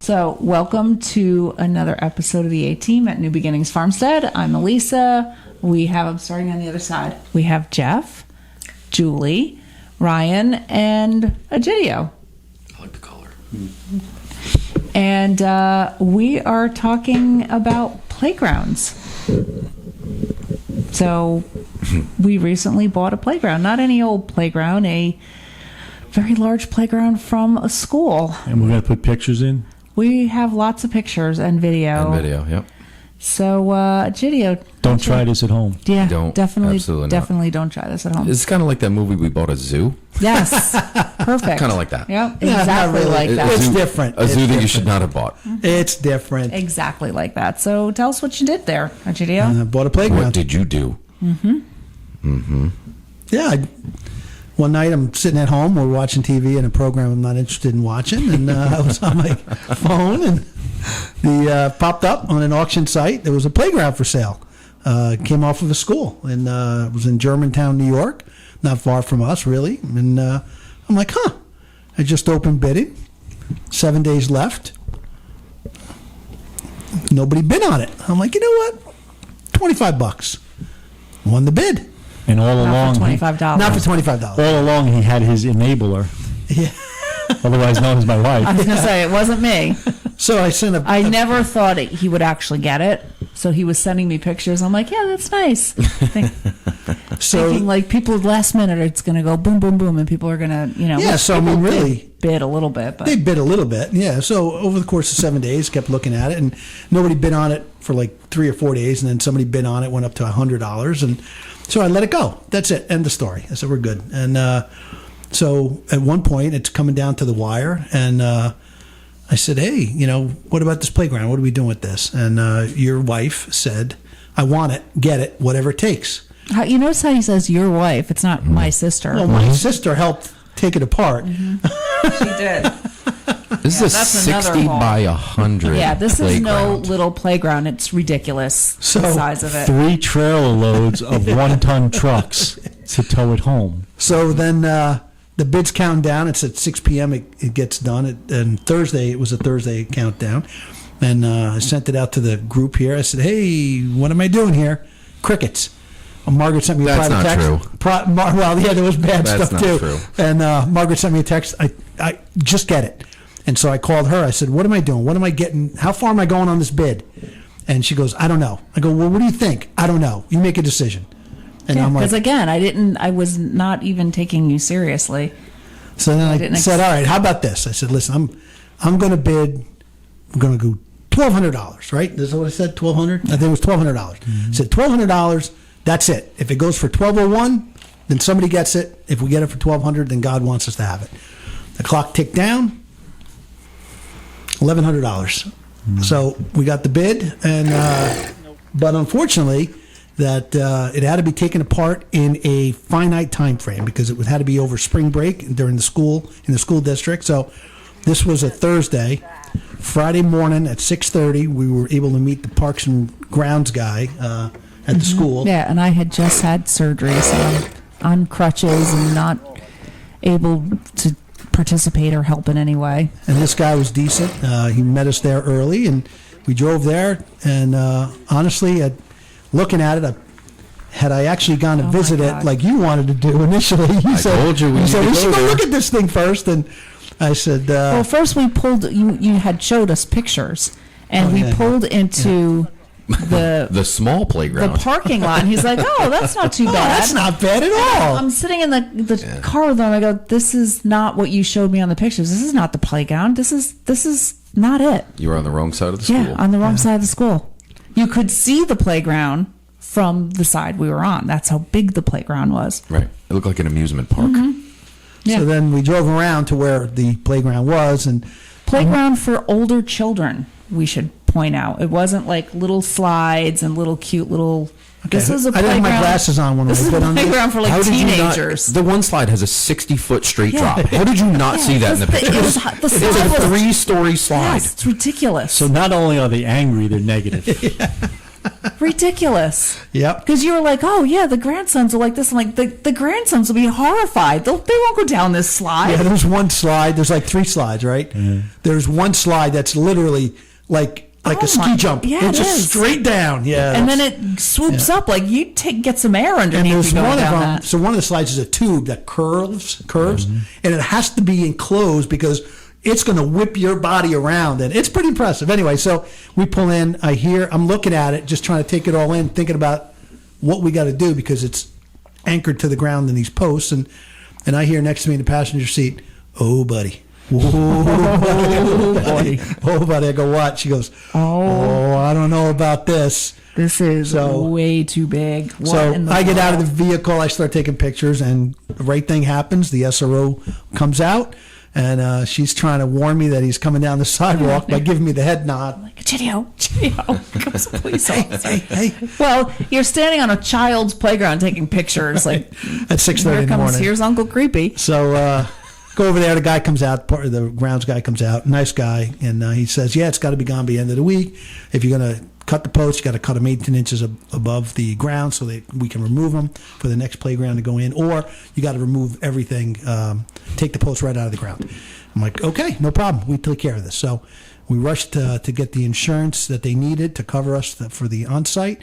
So, welcome to another episode of the A-Team at New Beginnings Farmstead. I'm Elisa. I'm starting on the other side. We have Jeff, Julie, Ryan, and Egidio. I like the color. And we are talking about playgrounds. So, we recently bought a playground. Not any old playground, a very large playground from a school. And we're going to put pictures in? We have lots of pictures and video. Yep. So, Egidio. Don't try this at home. Yeah, Don't. definitely don't try this at home. It's kind of like that movie we bought, a zoo. Yes, perfect. Kind of like that. Yep, Yeah, exactly not really. like that. It's different. A It's zoo that you different. should not have bought. It's different. Exactly like that. So, tell us what you did there, Egidio. I bought a playground. What did you do? One night I'm sitting at home, we're watching TV in a program I'm not interested in watching, and I was on my phone, and the popped up on an auction site. There was a playground for sale. Came off of a school, and it was in Germantown, New York, not far from us, really. And I'm like, I just opened bidding. 7 days left. Nobody bid on it. I'm like, you know what? $25. Won the bid. And all Not along, for $25. Not for $25. all along he had his enabler, Yeah. otherwise known as my I wife. was going to say, it wasn't me. So I sent a. I never thought he would actually get it. So, he was sending me pictures. I'm like, yeah, that's nice. Thinking like people last minute, it's going to go boom, boom, boom, and people are going to, Yeah, so I people mean, did really- bid a little bit. But They bid a little bit, yeah. So over the course of 7 days, kept looking at it, and nobody bid on it for like 3 or 4 days, and then somebody bid on it, went up to $100, and so I let it go. That's it. End of story. I said we're good. And so at one point, it's coming down to the wire, and I said, hey, what about this playground? What are we doing with this? And your wife said, I want it, get it, whatever it takes. you notice how he says your wife? It's not my sister. Well, my sister helped take it apart. She did. This Yeah, is a that's another 60 home. by 100 Yeah, this is no playground. little playground. It's ridiculous, So, the size of it. 3 trailer loads of 1-ton trucks to tow it home. So then the bid's counting down. It's at 6 p.m. It gets done. And Thursday, it was a Thursday countdown. And I sent it out to the group here. I said, hey, what am I doing here? Crickets. Margaret sent me a That's private not text. true. Well, yeah, there was bad That's stuff not too. true. And Margaret sent me a text. I just get it. And so I called her. I said, what am I doing? What am I getting? How far am I going on this bid? And she goes, I don't know. I go, well, what do you think? I don't know. You make a decision. And I'm like, Because again, I was not even taking you seriously. so then I didn't said, all right, how about this? I said, listen, I'm going to bid, I'm going to go $1,200, right? Is that what I said? $1,200? I think it was $1,200. I said $1,200, that's it. If it goes for $1,201, then somebody gets it. If we get it for $1,200, then God wants us to have it. The clock ticked down, $1,100. So we got the bid, and but unfortunately, that it had to be taken apart in a finite time frame because it had to be over spring break during the school in the school district. So this was a Thursday. Friday morning at 6:30, we were able to meet the Parks and Grounds guy at the school. Yeah, and I had just had surgery, so I'm on crutches and not able to participate or help in any way. And this guy was decent. He met us there early, and we drove there. And honestly, looking at it, had I actually gone to Oh, visit my it God. like you wanted to do initially, I told you we need to we go should go there." look at this thing first. And I said, Well, first we pulled. You had showed us pictures, and Oh, we yeah. pulled into The small the playground. parking lot. And he's like, "Oh, that's not too oh, bad." that's not bad at all. I'm sitting in the car with them. I go, "This is not what you showed me on the pictures. This is not the playground. This is not it." You were on the wrong side of the school. Yeah, on the wrong side of the school. You could see the playground from the side we were on. That's how big the playground was. Right. It looked like an amusement park. Yeah. So then we drove around to where the playground was, and Playground for older children, we should point out. It wasn't like little slides and little cute little. This is a I playground. didn't have my glasses on when This I is a put on this. playground for How like did you not? teenagers. The one slide has a 60-foot straight Yeah. drop. How did you not see that in the picture? It was, the It's slide a was 3-story slide. yes, it's ridiculous. So not only are they angry, they're negative. Ridiculous. Yep. Because you were like, oh, yeah, the grandsons are like this. I'm like, the grandsons will be horrified. They won't go down this slide. Yeah, there's one slide. There's like 3 slides, right? There's one slide that's literally like a ski jump. Yeah, it's it is. just straight down. Yeah. And then it swoops up like you get some air and underneath there's you going one of down them. that. So one of the slides is a tube that curves, and it has to be enclosed because it's going to whip your body around, and it's pretty impressive. Anyway, so we pull in. I'm looking at it, just trying to take it all in, thinking about what we got to do because it's anchored to the ground in these posts, and I hear next to me in the passenger seat, "Oh, buddy." Oh, buddy. Oh, buddy. I go, what? She goes, oh, I don't know about this. This is way too big. So I get out of the vehicle. I start taking pictures, and the right thing happens. The SRO comes out, and she's trying to warn me that he's coming down the sidewalk by giving me the head nod. Like, Chideo, comes a police officer. Hey. Well, you're standing on a child's playground taking pictures. Like At 6:30 in the morning. Here's Uncle Creepy. So go over there. The guy comes out. The grounds guy comes out. Nice guy. And he says, yeah, it's got to be gone by the end of the week. If you're going to cut the posts, you got to cut them 18 inches above the ground so that we can remove them for the next playground to go in. Or you got to remove everything, take the posts right out of the ground. I'm like, okay, no problem. We take care of this. So we rushed to get the insurance that they needed to cover us for the on-site.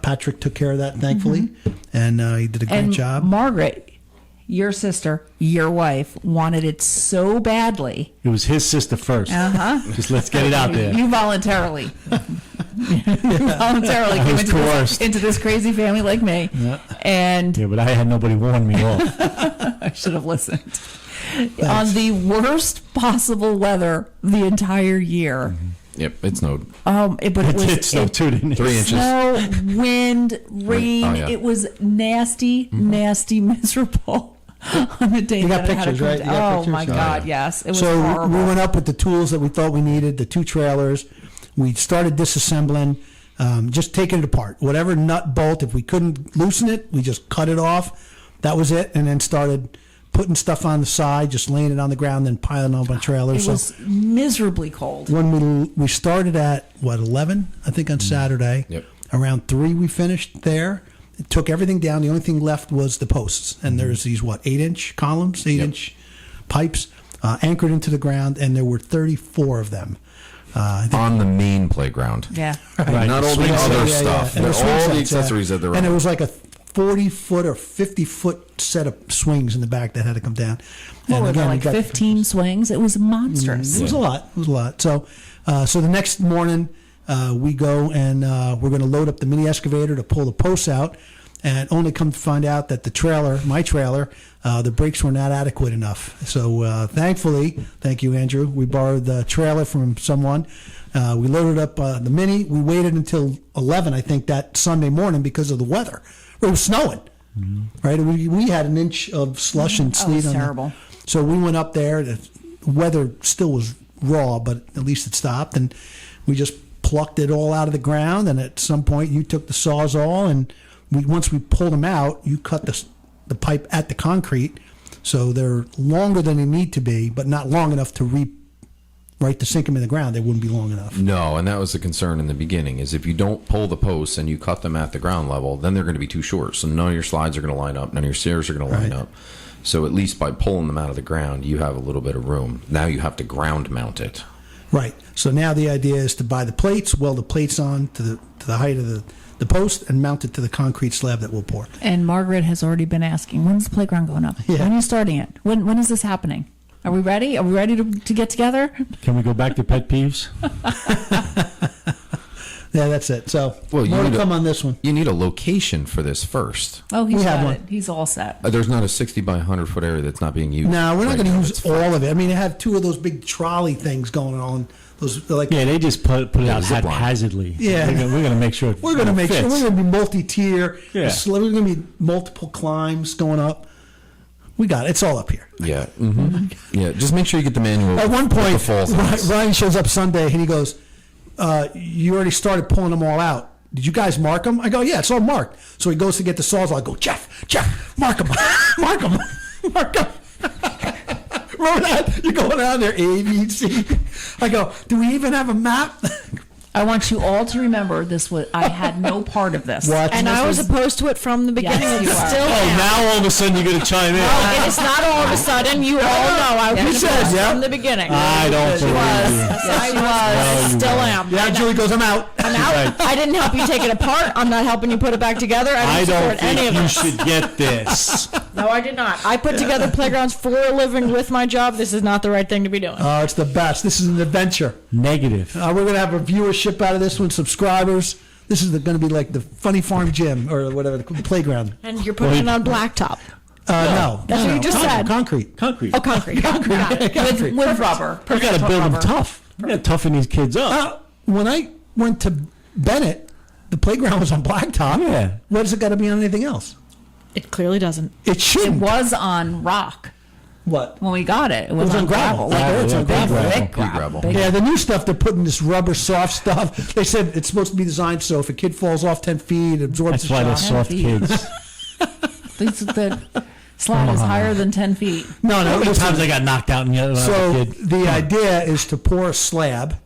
Patrick took care of that, thankfully. And he did a great job. Margaret, your sister, your wife, wanted it so badly. It was his sister first. Just let's get it out there. You voluntarily. Voluntarily I came was coerced. into this crazy family like me. Yeah. And Yeah, but I had nobody warn me off. I should have listened. On the worst possible weather the entire year. Yep, it snowed. But it was It snowed too, didn't it? 3 inches. snow, wind, rain. Oh, yeah. It was nasty, miserable on the day You got that I had to pictures, come right? down. You got Oh pictures? my Oh, God, yeah. yes. It was So horrible. we went up with the tools that we thought we needed, the 2 trailers. We started disassembling, just taking it apart. Whatever nut bolt, if we couldn't loosen it, we just cut it off. That was it. And then started putting stuff on the side, just laying it on the ground, then piling up on trailers. It was miserably cold. When we started at, 11, I think, on Saturday. Yep. Around 3 we finished there. It took everything down. The only thing left was the posts. And there's these, 8-inch columns, 8-inch pipes anchored into the ground, and there were 34 of them. On the main playground. Yeah. Right. Not all the Swing other sets. stuff. And They're the swing all the sets, accessories that they're And it on. was like a 40-foot or 50-foot set of swings in the back that had to come down. What And were there, again, we like got- 15 swings? It was monstrous. It was a lot. It was a lot. So the next morning we go and we're going to load up the mini excavator to pull the posts out, and only come to find out that the trailer, my trailer, the brakes were not adequate enough. So thankfully, thank you, Andrew, we borrowed the trailer from someone. We loaded up the mini. We waited until 11, I think, that Sunday morning because of the weather. It was snowing, right? We had an inch of slush and Oh, it sleet. was on terrible. So we went up there. The weather still was raw, but at least it stopped. And we just plucked it all out of the ground. And at some point, you took the Sawzall, and once we pulled them out, you cut the pipe at the concrete. So they're longer than they need to be, but not long enough to to sink them in the ground. They wouldn't be long enough. No, and that was the concern in the beginning, is if you don't pull the posts and you cut them at the ground level, then they're going to be too short. So none of your slides are going to line up. None of your stairs are going to line Right. up. So at least by pulling them out of the ground, you have a little bit of room. Now you have to ground mount it. Right. So now the idea is to buy the plates, weld the plates on to the height of the post, and mount it to the concrete slab that we'll pour. And Margaret has already been asking, when's the playground going up? Yeah. When are you starting it? When is this happening? Are we ready? Are we ready to get together? Can we go back to pet peeves? Yeah, that's it. So Well, you more to need come on this one. You need a location for this first. Oh, he's We have got one. it. He's all set. There's not a 60 by 100 foot area that's not being used. No, we're not right going to now. use It's all of it. I mean, they have 2 of those big trolley things going on. Those like Yeah, they just put it out zip line. haphazardly. Yeah. We're gonna make sure. we're going to make sure fits. we're going to be multi-tier. Yeah. There's going to be multiple climbs going up. We got it. It's all up here. Yeah. Yeah. Just make sure you get the manual. At one with the point, fall signs. Ryan shows up Sunday and he goes, "You already started pulling them all out. Did you guys mark them?" I go, "Yeah, it's all marked." So he goes to get the Sawzall. I go, Jeff, mark them, mark them, mark them. Remember that? You're going down there, A, B, C. I go, "Do we even have a map?" I want you all to remember this was I had no part of this. What? And I was opposed to it from the beginning. Yes, and you are. still Oh, am. now all of a sudden you're going to chime in. No, and it's not all of a sudden. You all know I was opposed from the beginning. I don't believe you. I was. Still am. Yeah, Julie goes, I'm out. I'm out. I didn't help you take it apart. I'm not helping you put it back together. I I didn't don't support any think of you it. should get this. No, I did not. I put together playgrounds for a living with my job. This is not the right thing to be doing. Oh, it's the best. This is an adventure. Negative. We're going to have a viewership out of this one, subscribers. This is going to be like the Funny Farm Gym or whatever, the playground. And you're putting it on blacktop. No. That's what you just said. Concrete. Concrete. Oh, concrete. with rubber. We got to build them tough. We got to toughen these kids up. When I went to Bennett, the playground was on blacktop. Yeah. What has it got to be on anything else? It clearly doesn't. It It shouldn't. was on rock What? when we got it. It was, was on gravel. Like Yeah, it's on big, gravel. thick Pea gravel. Big- Yeah, the new stuff, they're putting this rubber soft stuff. They said it's supposed to be designed so if a kid falls off 10 feet, it absorbs That's the why they're shock. soft kids. The slide is higher than 10 feet. No, How no. many listen. times I got knocked out when I was a So kid? the idea is to pour a slab,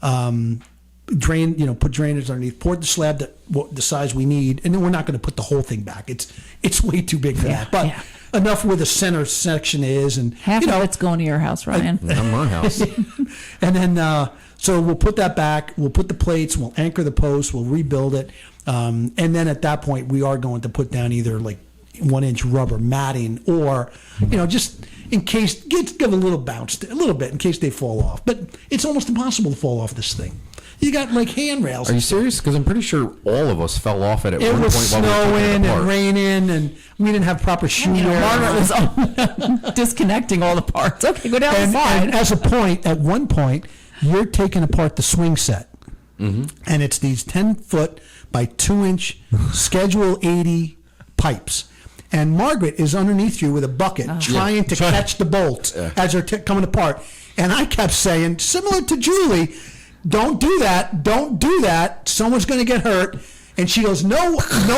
drain, put drainage underneath, pour the slab the size we need, and then we're not going to put the whole thing back. It's way too big for that. But yeah. enough where the center section is, and Half of it's going to your house, Ryan. Not my house. and then so we'll put that back. We'll put the plates. We'll anchor the posts. We'll rebuild it, and then at that point we are going to put down either like 1-inch rubber matting or just in case give a little bounce a little bit in case they fall off. But it's almost impossible to fall off this thing. You got like handrails. Are you serious? Because I'm pretty sure all of us fell off it at It one was point while we were taking snowing it apart. and raining, and we didn't have proper shoe wear. Margaret was disconnecting all the parts. Okay, go down the and slide. as a point, at one point, you're taking apart the swing set. And it's these 10-foot by 2-inch Schedule 80 pipes. And Margaret is underneath you with a bucket trying to catch the bolts as they're coming apart. And I kept saying, similar to Julie, don't do that. Don't do that. Someone's going to get hurt. And she goes, no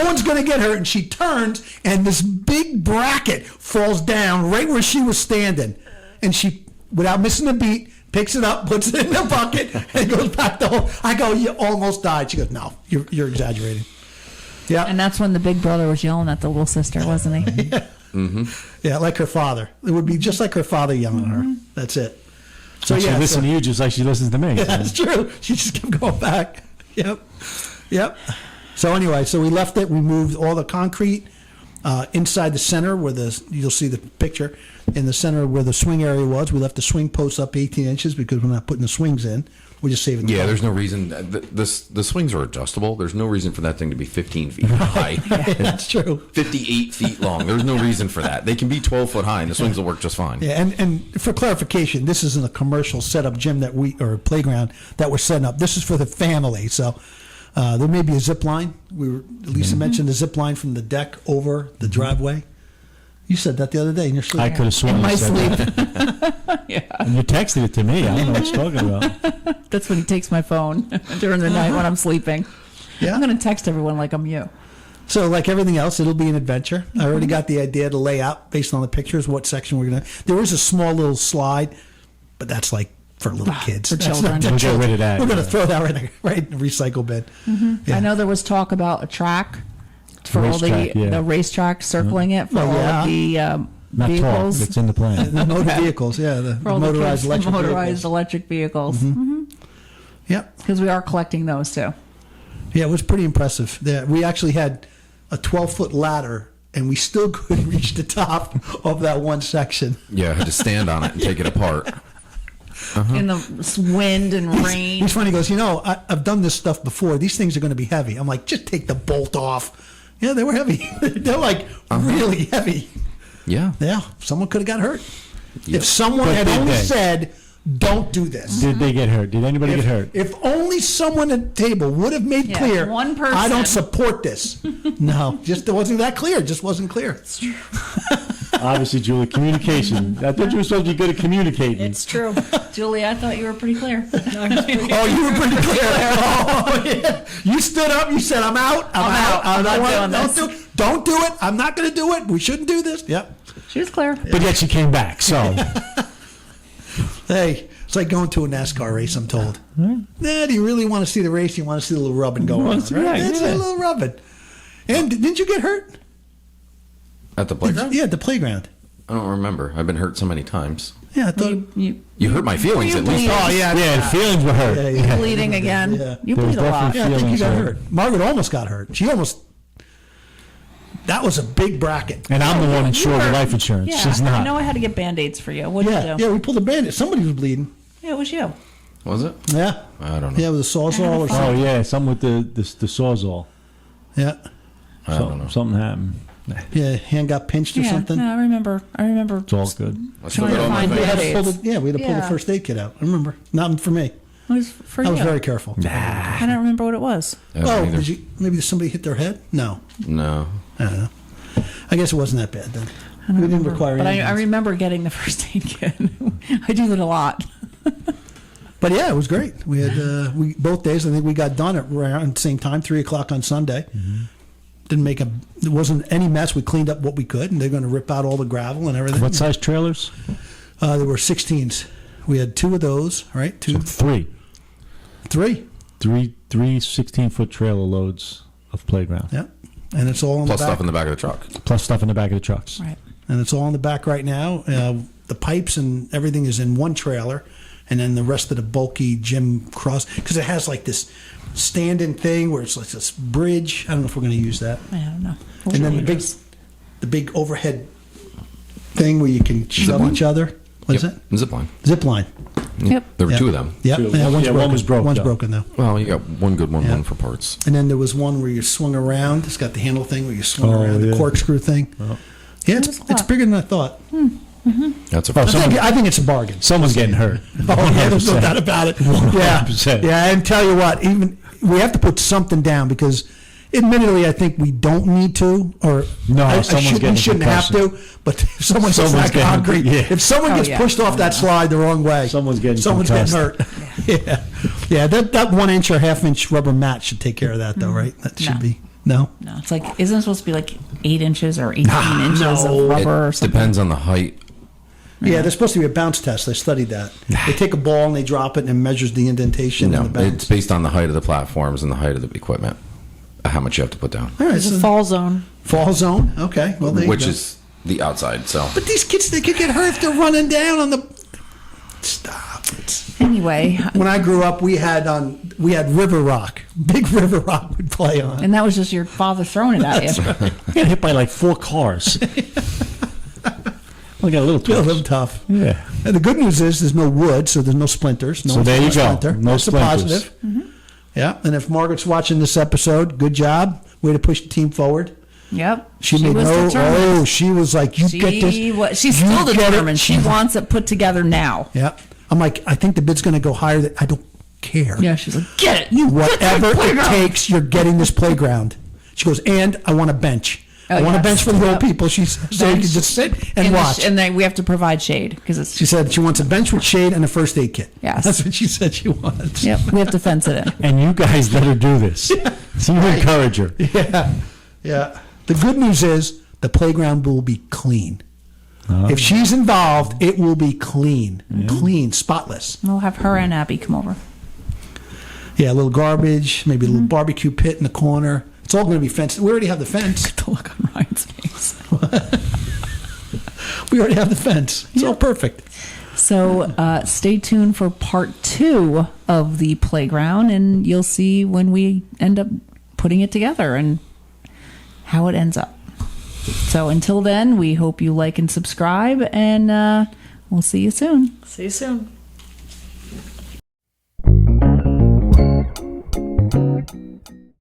one's going to get hurt. And she turns, and this big bracket falls down right where she was standing. And she, without missing a beat, picks it up, puts it in the bucket, and goes back the whole. I go, you almost died. She goes, no, you're exaggerating. Yeah. And that's when the big brother was yelling at the little sister, wasn't he? Yeah, like her father. It would be just like her father yelling at her. That's it. So She yeah, listens to you just like she listens to me. that's true. She just kept going back. Yep. So anyway, so we left it. We moved all the concrete inside the center where you'll see the picture in the center where the swing area was. We left the swing posts up 18 inches because we're not putting the swings in. We're just saving the Yeah, cost. there's no reason. The swings are adjustable. There's no reason for that thing to be 15 feet high. That's true. 58 feet long. There's no reason for that. They can be 12 foot high, and the swings will work just fine. Yeah, and for clarification, this isn't a commercial setup gym or playground that we're setting up. This is for the family. So there may be a zip line. Lisa mentioned the zip line from the deck over the driveway. You said that the other day in your sleep. I could have sworn In my you said sleep. that. Yeah. And you texted it to me. I don't know what you're talking about. That's when he takes my phone during the night when I'm sleeping. Yeah. I'm going to text everyone like I'm you. So like everything else, it'll be an adventure. I already got the idea to lay out based on the pictures what section we're gonna. There is a small little slide, but that's like for little kids. for That's children. not We'll get rid of that, We're gonna yeah. throw that right in the recycle bin. Yeah. I know there was talk about a track for all Racetrack, yeah. the racetrack circling it for Oh, all yeah. of the Not talk. vehicles. It's in the plan. The motor vehicles, yeah, the For all the motorized kids, electric motorized vehicles. electric vehicles. Yep. Because we are collecting those too. Yeah, it was pretty impressive. We actually had a 12-foot ladder, and we still couldn't reach the top of that one section. Yeah, I had to stand on it and take it apart. In the wind and rain. He's funny. He goes, I've done this stuff before. These things are going to be heavy. I'm like, just take the bolt off. Yeah, they were heavy. They're like really heavy. Yeah. Yeah, someone could have got hurt. Yep. If someone But had did only they? said, don't do this. Did they get hurt? Did anybody get hurt? If only someone at the table would have made Yeah, clear, one person. I don't support this. No, just it wasn't that clear. It just wasn't clear. Obviously, Julie, communication. I thought you were supposed to be good at communicating. It's true. Julie, I thought you were pretty clear. Oh, you were pretty clear there. Oh, yeah. You stood up. You said, I'm out. I'm out. I'm not doing Don't do it. I'm not going to do it. We shouldn't do this. Yep. She was clear. But yet she came back. So Hey, It's like going to a NASCAR race, I'm told. Nah, do you really want to see the race? You want to see a little rubbing going on, right? Right, That's yeah. a little rubbing. And didn't you get hurt? At the playground? Yeah, at the playground. I don't remember. I've been hurt so many times. Yeah, I thought. You hurt my feelings you at least. bleed? Oh, yeah. Yeah, feelings were hurt. Yeah, yeah. Bleeding again. Yeah. You There was bleed a lot. definitely Yeah, I think you got Feelings hurt. Margaret almost got hurt. She almost. That was a big bracket. And I'm the one insured with were- life insurance. Yeah, She's I not. know I had to get Band-Aids for you. What did Yeah, you do? yeah, we pulled a bandit. Somebody was bleeding. Yeah, it was you. Was it? Yeah. I don't know. Yeah, with a sawzall or Oh something. yeah, something with the sawzall. Yeah. I don't know. Something happened. Yeah, hand got pinched or Yeah, something. no, I remember. It's all good. I still Trying got to all my find We things. had to pull Band-Aids. the, yeah, we had to pull the Yeah. first aid kit out. I remember. Not for me. It was for I you. was very careful. I don't remember what it was. I don't Oh, either. did you, maybe somebody hit their head? No. No. I don't know. I guess it wasn't that bad then. I don't We didn't remember. require But I ambulance. remember getting the first aid kit. I do that a lot. But yeah, it was great. We had we both days. I think we got done at around the same time, 3:00 on Sunday. Didn't make there wasn't any mess. We cleaned up what we could, and they're going to rip out all the gravel and everything. What size trailers? There were 16s. We had 2 of those, right? Two, Three. 3. Three 16-foot trailer loads of playground. Yeah, and it's all in Plus the back. stuff in the back of the truck. Plus stuff in the back of the trucks. Right. And it's all in the back right now. The pipes and everything is in one trailer, and then the rest of the bulky gym cross, because it has like this stand-in thing where it's like this bridge. I don't know if we're going to use that. I don't know. And then the big overhead thing where you can shove line? each other. What is Yep. it? Zip line. Zip line. Yep. There were Yeah. 2 of them. Yep. Two. Yeah, one's Yeah, broken. one was broke One's up. broken though. Well, you got one good one, Yeah. one for parts. And then there was one where you swung around. It's got the handle thing where you swung Oh, around, the yeah. corkscrew thing. Yeah, was it's a lot. bigger than I thought. That's a Oh, I think it's a bargain. Someone's getting hurt. Oh, yeah, there's no doubt about it. Yeah, 100%. yeah, and tell you what, even we have to put something down because, admittedly, I think we don't need to, or No, we someone's getting a shouldn't have concussion. to. But if someone hits Someone's that getting- concrete, yeah. if someone Oh, gets yeah. pushed off that slide the wrong way, Someone's getting hurt. Yeah, yeah, that 1 inch or ½ inch rubber mat should take care of that, though, right? That should No. be no. No, it's like, isn't it supposed to be like 8 inches or 18 inches no. of rubber or It something? depends on the height. Yeah, there's supposed to be a bounce test. I studied that. They take a ball and they drop it and it measures the indentation No, and the bounce. it's based on the height of the platforms and the height of the equipment. How much you have to put down, All right, There's a so fall zone. fall zone. Okay, well, there you which go. is the outside. So But these kids, they could get hurt if they're running down on the. Stop. Anyway, When I grew up, we had River Rock, big River Rock we'd play on. and that was just your father throwing it at you. I got hit by like 4 cars. I got a little Feel them twist. tough. Yeah. And the good news is there's no wood, so there's no splinters. No So there you go. splinter. No That's splinters. a positive. Yeah, and if Margaret's watching this episode, good job. Way to push the team forward. Yep. She made was no. determined. Oh, she was like, "You get this." She's You still get it. determined. She wants it put together now. Yeah, I'm like, I think the bid's going to go higher. I don't care. Yeah, she's like, get it. You Whatever get that it playground." takes, you're getting this playground. She goes, and I want a bench. Oh, I want a yes. bench for the old Yep. people. She said, so you can Bench. just sit and And watch. and then we have to provide shade because it's. She said she wants a bench with shade and a first aid kit. Yes. That's what she said she wants. Yep, we have to fence it in. And you guys let her do this. So you encourage her. Yeah. Yeah. The good news is the playground will be clean. If she's involved, it will be clean. Clean, spotless. We'll have her and Abby come over. Yeah, a little garbage, maybe a little barbecue pit in the corner. It's all going to be fenced. We already have the fence. The look on Ryan's face. We already have the fence. It's all perfect. So stay tuned for part 2 of the playground, and you'll see when we end up putting it together and how it ends up. So until then, we hope you like and subscribe, and we'll see you soon. See you soon.